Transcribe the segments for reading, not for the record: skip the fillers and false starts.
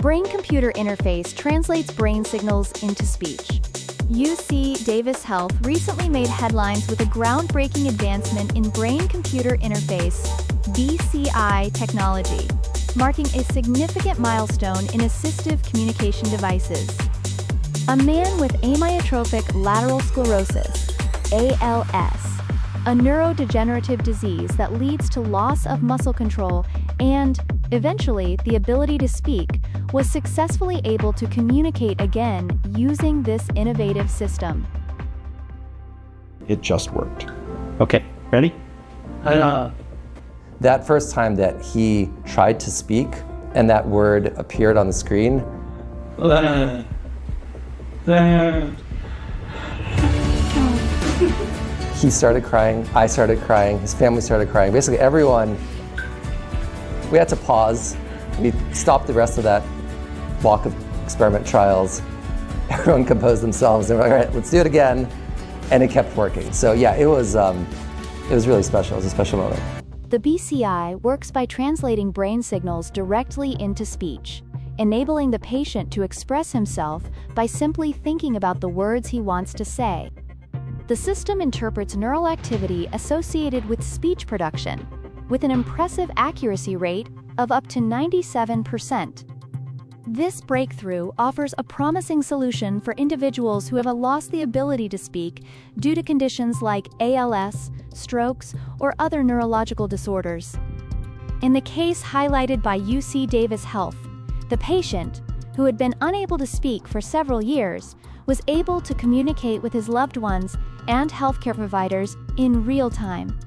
brain-computer interface translates brain signals into speech. UC Davis Health recently made headlines with a groundbreaking advancement in brain-computer interface (BCI) technology, marking a significant milestone in assistive communication devices. A man with amyotrophic lateral sclerosis, ALS, a neurodegenerative disease that leads to loss of muscle control and, eventually, the ability to speak, was successfully able to communicate again using this innovative system. It just worked. Okay, ready? That first time that he tried to speak and that word appeared on the screen, he started crying, I started crying, his family started crying. Basically everyone, we had to pause. We stopped the rest of that block of experiment trials. Everyone composed themselves and we're like, all right, let's do it again. And it kept working. So yeah, it was really special. It was a special moment. The BCI works by translating brain signals directly into speech, enabling the patient to express himself by simply thinking about the words he wants to say. The system interprets neural activity associated with speech production, with an impressive accuracy rate of up to 97%. This breakthrough offers a promising solution for individuals who have lost the ability to speak due to conditions like ALS, strokes, or other neurological disorders. In the case highlighted by UC Davis Health, the patient, who had been unable to speak for several years, was able to communicate with his loved ones and healthcare providers in real time.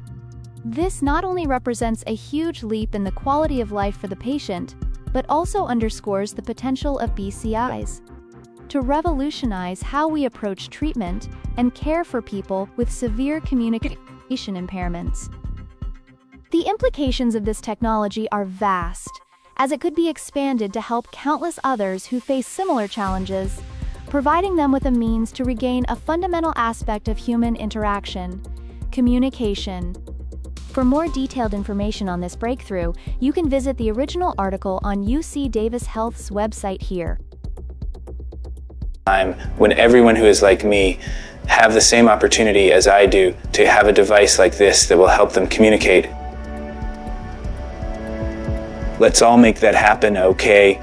This not only represents a huge leap in the quality of life for the patient, but also underscores the potential of BCIs to revolutionize how we approach treatment and care for people with severe communication impairments. The implications of this technology are vast, as it could be expanded to help countless others who face similar challenges, providing them with a means to regain a fundamental aspect of human interaction: communication. For more detailed information on this breakthrough, you can visit the original article on UC Davis Health's website here. When everyone who is like me have the same opportunity as I do to have a device like this that will help them communicate. Let's all make that happen, okay?